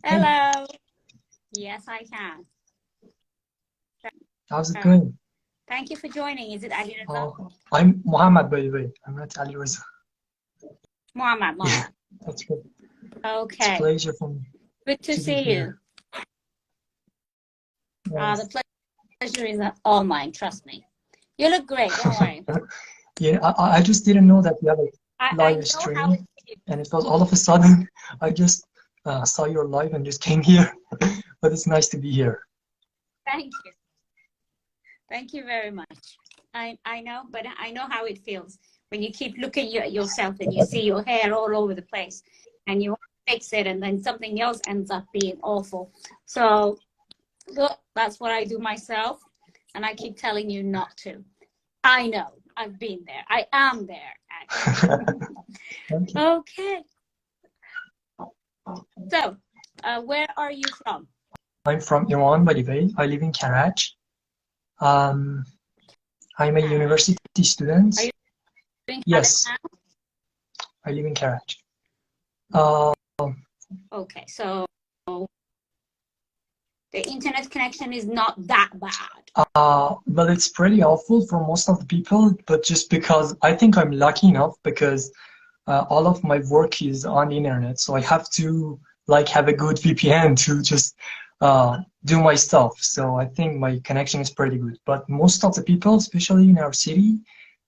Hello. Yes, I can. How's it going? Thank you for joining. Is it Ali Reza? Oh, I'm Mohammad, by the way. I'm not Ali Reza. Mohammad. Yeah, that's good. It's a Okay. pleasure for me Good to to be see you. here. The Yes. pleasure is all mine, trust me. You look great, don't worry. Yeah, I just didn't know that you have a I live know how it stream, feels. and it was all of a sudden I just saw your live and just came here. But it's nice to be here. Thank you. Thank you very much. I know, but I know how it feels when you keep looking at yourself and you see your hair all over the place and you want to fix it and then something else ends up being awful. So look, that's what I do myself, and I keep telling you not to. I know. I've been there. I am there, actually. Thank you. Okay. So, where are you from? I'm from Iran, by the way. I live in Karaj. I'm a university student. Are you doing Yes, now? I live in Karaj. Okay, so the internet connection is not that bad. But it's pretty awful for most of the people, but just because I think I'm lucky enough because all of my work is on the internet, so I have to like have a good VPN to just do my stuff. So I think my connection is pretty good. But most of the people, especially in our city,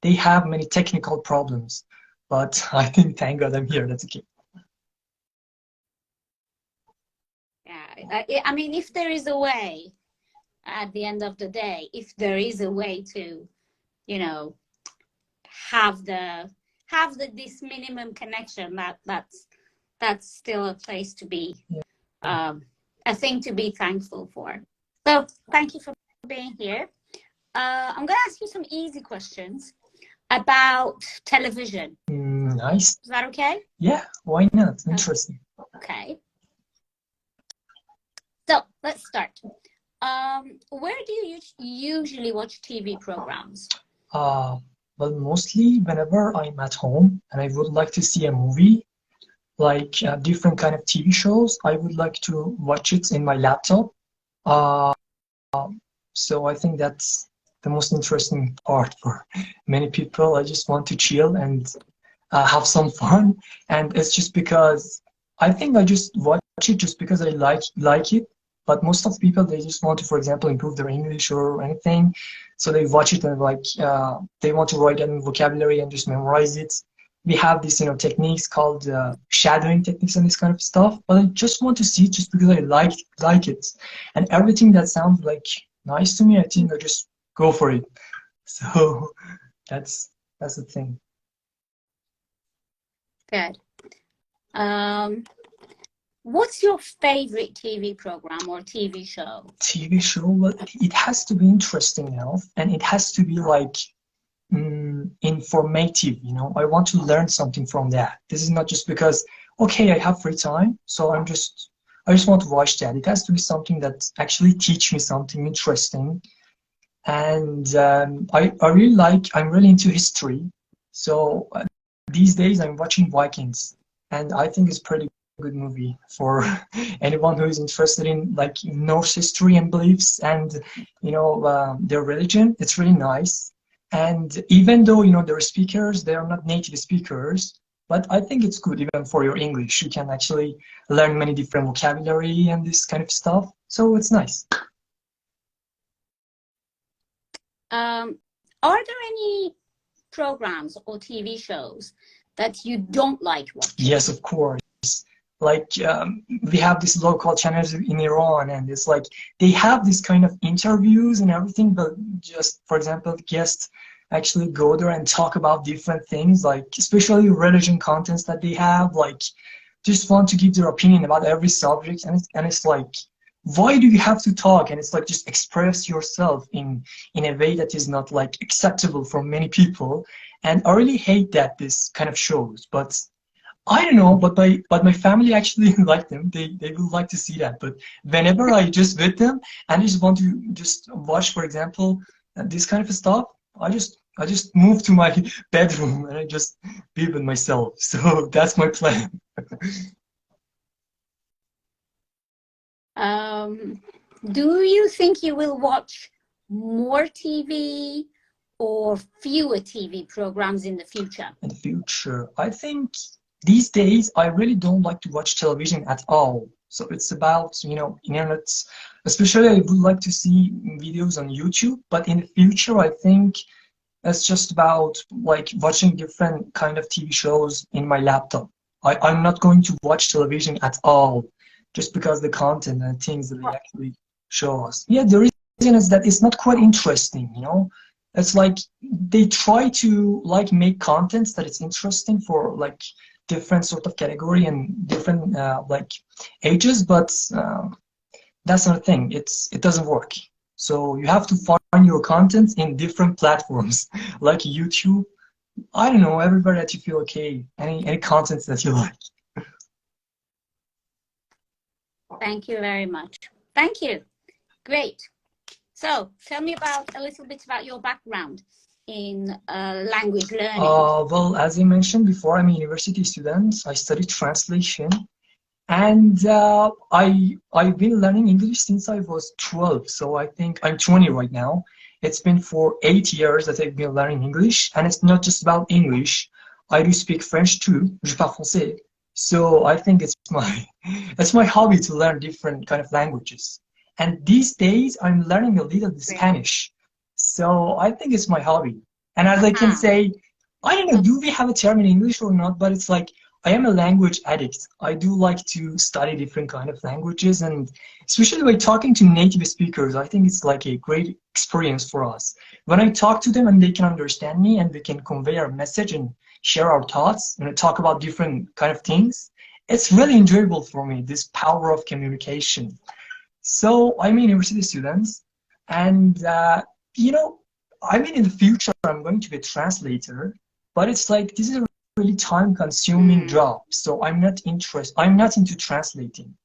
they have many technical problems. But I think, thank God I'm here. That's okay. Yeah, I mean, if there is a way, at the end of the day, if there is a way to, you know, have this minimum connection, that's still a place to be, a thing to be thankful for. So thank you for being here. I'm gonna ask you some easy questions about television. Nice. Is that okay? Yeah, why not? Interesting. Okay. So let's start. Where do you usually watch TV programs? Well, mostly whenever I'm at home and I would like to see a movie, like different kind of TV shows, I would like to watch it in my laptop. So I think that's the most interesting part for many people. I just want to chill and have some fun, and it's just because I think I just watch it just because I like it. But most of the people, they just want to, for example, improve their English or anything, so they watch it and like they want to write in vocabulary and just memorize it. We have these, techniques called shadowing techniques and this kind of stuff. But I just want to see it just because I like it, and everything that sounds like nice to me, I think I just go for it. So that's the thing. Good. What's your favorite TV program or TV show? TV show, well, it has to be interesting enough, and it has to be like informative. I want to learn something from that. This is not just because, okay, I have free time, so I just want to watch that. It has to be something that actually teach me something interesting. And I'm really into history. So these days I'm watching Vikings, and I think it's pretty good movie for anyone who is interested in like Norse history and beliefs and their religion. It's really nice. And even though their speakers, they are not native speakers, but I think it's good even for your English. You can actually learn many different vocabulary and this kind of stuff. So it's nice. Are there any programs or TV shows that you don't like watching? Yes, of course. Like we have these local channels in Iran, and it's like they have this kind of interviews and everything, but just, for example, guests actually go there and talk about different things, like especially religion contents that they have, like just want to give their opinion about every subject, and it's like, why do you have to talk? And it's like, just express yourself in a way that is not like acceptable for many people. And I really hate that this kind of shows, but I don't know, but my family actually like them. They would like to see that. But whenever I just with them and I just want to just watch, for example, this kind of stuff, I just move to my bedroom and I just be with myself. So that's my plan. Do you think you will watch more TV or fewer TV programs in the future? In the future, I think these days I really don't like to watch television at all. So it's about, you know, internet. Especially I would like to see videos on YouTube, but in the future I think it's just about like watching different kind of TV shows in my laptop. I'm not going to watch television at all, just because the content and things that they actually show us. Yeah, the reason is that it's not quite interesting, you know? It's like they try to like make contents that it's interesting for like different sort of category and different like ages, but that's not a thing. It doesn't work. So you have to find your content in different platforms like YouTube. I don't know, everywhere that you feel okay. Any content that you like. Thank you very much. Thank you. Great. So tell me about a little bit about your background in language learning. Well, as I mentioned before, I'm a university student. I study translation. And I've been learning English since I was 12. So I think I'm 20 right now. It's been for 8 years that I've been learning English. And it's not just about English. I do speak French too. Je parle français. So I think it's my hobby to learn different kind of languages. And these days I'm learning a little bit Spanish. So I think it's my hobby. And as I can say, I don't know, do we have a term in English or not? But it's like, I am a language addict. I do like to study different kind of languages, and especially by talking to native speakers, I think it's like a great experience for us. When I talk to them and they can understand me and we can convey our message and share our thoughts and talk about different kind of things, it's really enjoyable for me, this power of communication. So I'm a university student, and you know, I mean, in the future, I'm going to be a translator, but it's like, this is a really time-consuming job, so I'm not into translating,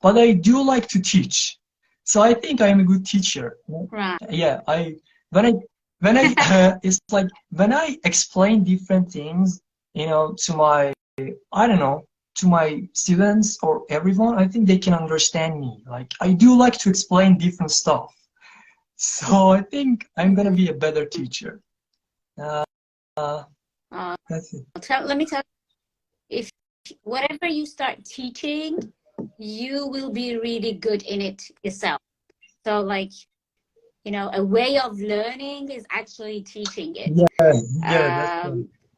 but I do like to teach. So I think I am a good teacher. Right. Yeah, it's like when I explain different things, you know, to my, I don't know, to my students or everyone, I think they can understand me. Like, I do like to explain different stuff. So I think I'm gonna be a better teacher. That's it. Let me tell you, if whatever you start teaching, you will be really good in it yourself. So like, you know, a way of learning is actually teaching it. Yeah,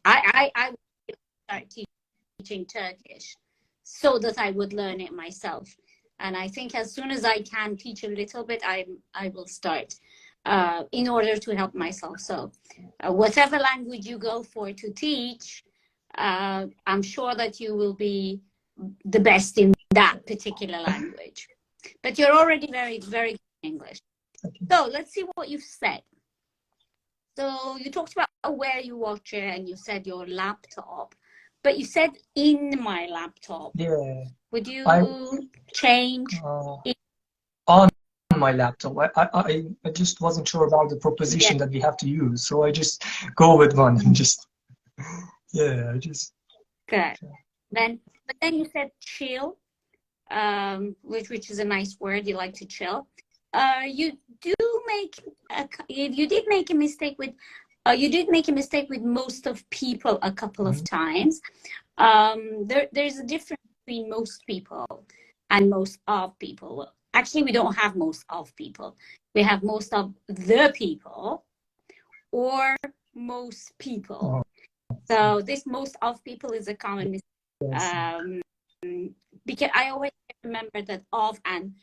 I would start teaching Turkish so that I would learn it myself. And I think as soon as I can teach a little bit, I will start in order to help myself. So whatever language you go for to teach, I'm sure that you will be the best in that particular language. But you're already very, very good in English. Okay. So let's see what you've said. So you talked about where you watch it and you said your laptop, but you said in my laptop. Yeah. Would you change on my laptop? I just wasn't sure about the proposition that we have to use, so I just go with one and just I just good. But then you said chill, which is a nice word. You like to chill. You did make a mistake with most of people a couple of times. There's a difference between most people and most of people. Actually, we don't have most of people. We have most of the people or most people. So this most of people is a common mistake. Because I always remember that of and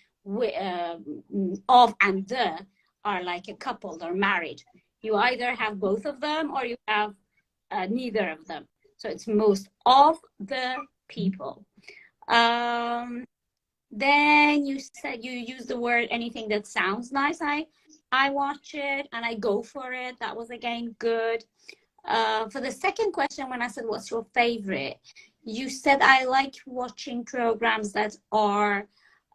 the are like a couple, they're married. You either have both of them or you have neither of them. So it's most of the people. Then you said you use the word anything that sounds nice. I watch it and I go for it. That was again good. For the second question, when I said what's your favorite, you said I like watching programs that are,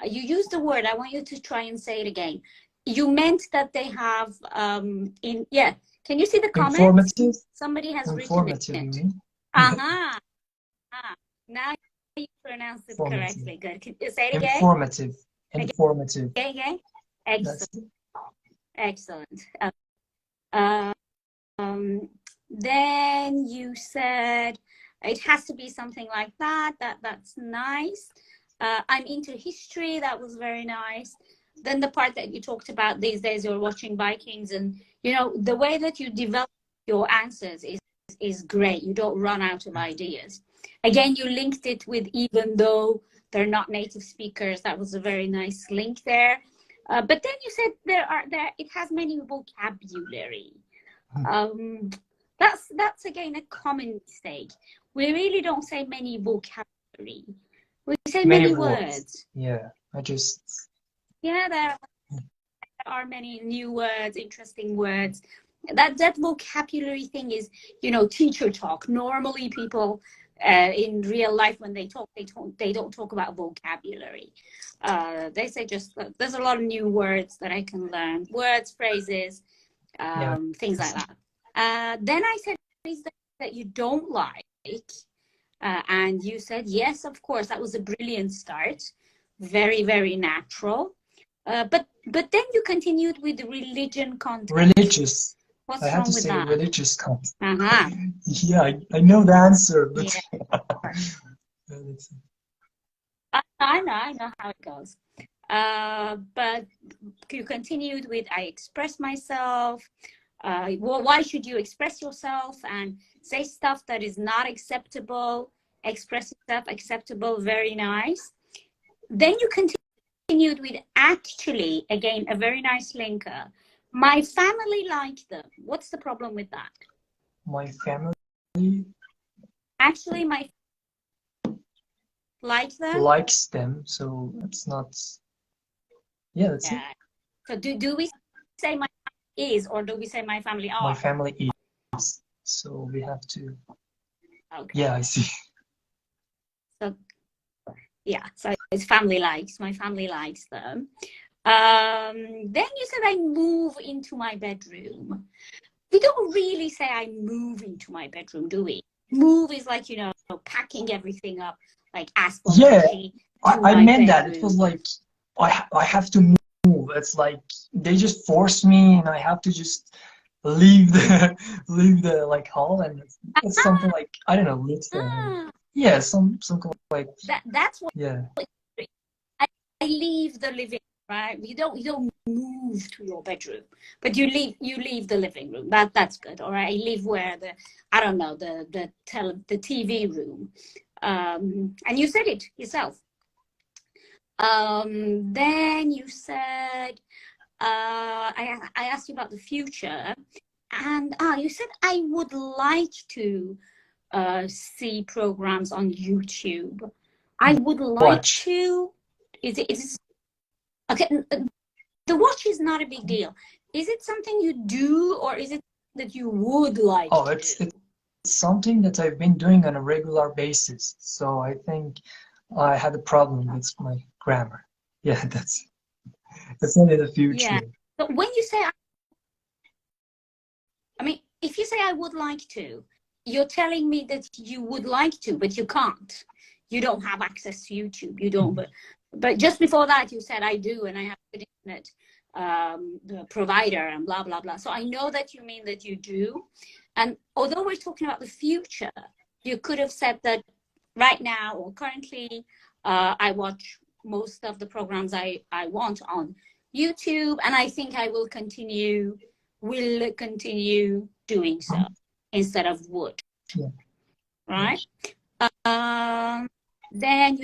you used the word, I want you to try and say it again. You meant that they have can you see the comments? Informative. Somebody has written it. Now you pronounced it correctly. Good. Can you say it again? Informative. informative. Okay. Excellent. Excellent. Then you said it has to be something like that. That's nice. I'm into history. That was very nice. Then the part that you talked about these days, you're watching Vikings, and you know the way that you develop your answers is great. You don't run out of ideas. Again, you linked it with even though they're not native speakers. That was a very nice link there. But then you said it has many vocabulary. That's again a common mistake. We really don't say many vocabulary. We say many words. Yeah, there are many new words, interesting words. That vocabulary thing is, you know, teacher talk. Normally people in real life when they talk, they don't talk about vocabulary. They say just there's a lot of new words that I can learn. Words, phrases, things like that. Then I said that you don't like, and you said yes, of course. That was a brilliant start, very, very natural. But then you continued with religion content. Religious. What's I wrong had to with say that? religious content. Yeah, I know the answer, but I know how it goes. But you continued with I express myself. Well, why should you express yourself and say stuff that is not acceptable? Express yourself acceptable, very nice. Then you continued with actually, again, a very nice linker. My family liked them. What's the problem with that? My family actually likes them, so it's not. Yeah, that's it. So do we say my family is, or do we say my family are? My family is. So we have to. Okay. Yeah, I see. So yeah, so it's family likes. My family likes them. Then you said I move into my bedroom. We don't really say I move into my bedroom, do we? Move is like, you know, packing everything up, like asphalt. Yeah, I meant that. It was like I have to move. It's like they just force me, and I have to just leave the like hall, and it's something like I don't know. Yeah, something like that's what. Yeah. I leave the living. Right, you don't move to your bedroom, but you leave the living room. That's good. All right, I live where the TV room, and you said it yourself. Then you said I asked you about the future, and you said I would like to see programs on YouTube. I would like to. Is it? Okay, the watch is not a big deal. Is it something you do, or is it that you would like to do? It's something that I've been doing on a regular basis. So I think I had a problem with my grammar. Yeah, that's only the future. Yeah. So when you say, I mean, if you say I would like to, you're telling me that you would like to, but you can't. You don't have access to YouTube. You don't. But just before that, you said I do, and I have an internet the provider and blah, blah, blah. So I know that you mean that you do. And although we're talking about the future, you could have said that right now or currently, I watch most of the programs I want on YouTube, and I think I will continue doing so instead of would. Yeah. Right? Then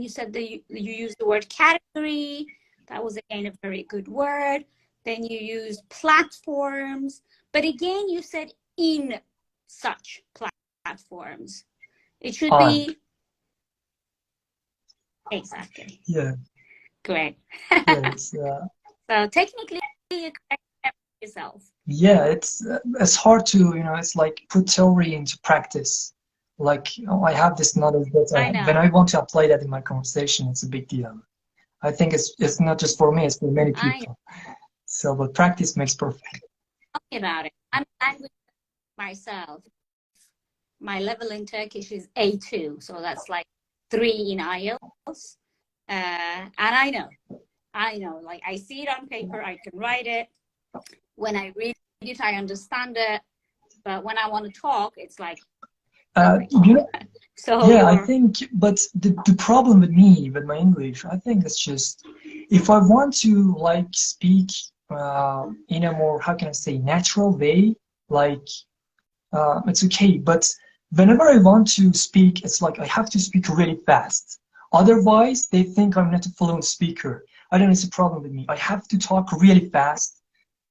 you said that you used the word category. That was again a very good word. Then you used platforms, but again you said in such platforms. It should be exactly. Yeah. Great. Yes. So technically, you correct yourself. Yeah, it's hard to it's like put theory into practice. Like I have this knowledge, but when I want to apply that in my conversation, it's a big deal. I think it's not just for me; it's for many people. So, but practice makes perfect. Talking about it, I'm language myself. My level in Turkish is A2, so that's like 3 in IELTS. And I know, like I see it on paper, I can write it. When I read it, I understand it. But when I want to talk, it's like, you know, so yeah, I think, but the problem with me, with my English, I think it's just, if I want to like speak in a more, how can I say, natural way, like it's okay. But whenever I want to speak, it's like I have to speak really fast. Otherwise, they think I'm not a fluent speaker. I don't know, it's a problem with me. I have to talk really fast.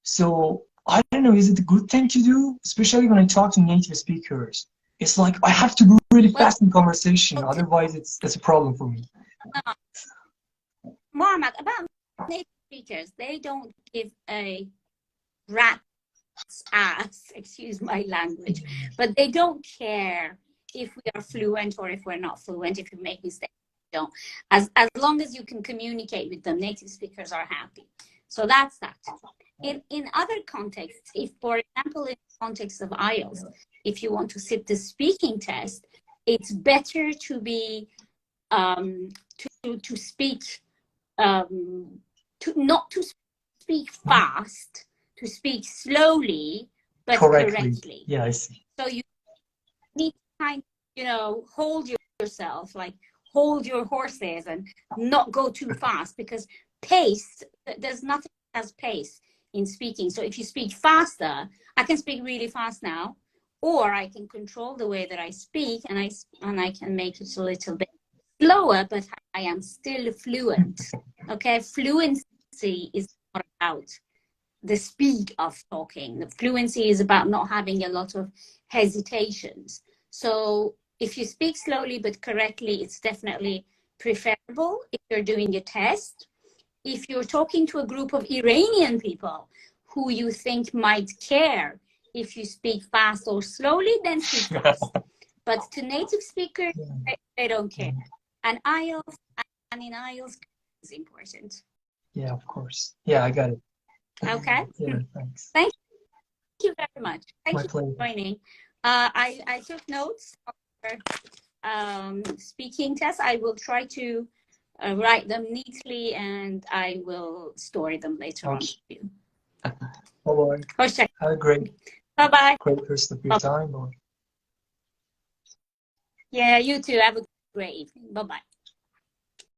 So I don't know, is it a good thing to do? Especially when I talk to native speakers. It's like I have to go really fast in conversation. Otherwise, it's a problem for me. Mohammad, about native speakers, they don't give a rat's ass, excuse my language, but they don't care if we are fluent or if we're not fluent, if you make mistakes. Don't. As long as you can communicate with them, native speakers are happy. So that's that. In other contexts, if, for example, in the context of IELTS, if you want to sit the speaking test, it's better to be to speak not to speak fast, to speak slowly but correctly. Yeah, I see. So you need to kind of, hold yourself, like hold your horses and not go too fast, because pace, there's nothing as pace in speaking. So if you speak faster, I can speak really fast now, or I can control the way that I speak, and I can make it a little bit slower, but I am still fluent. Okay, fluency is not about the speed of talking. The fluency is about not having a lot of hesitations. So if you speak slowly but correctly, it's definitely preferable if you're doing a test. If you're talking to a group of Iranian people who you think might care if you speak fast or slowly, then speak fast. But to native speakers, they don't care. And IELTS, in IELTS is important. Yeah, of course. Yeah, I got it. Okay. Yeah, thanks. Thank you very much. Thank My you pleasure. for joining. I took notes for speaking tests. I will try to write them neatly, and I will store them later on. Bye-bye. Have a great rest of your time. Bye. Yeah, you too. Have a great evening. Bye-bye.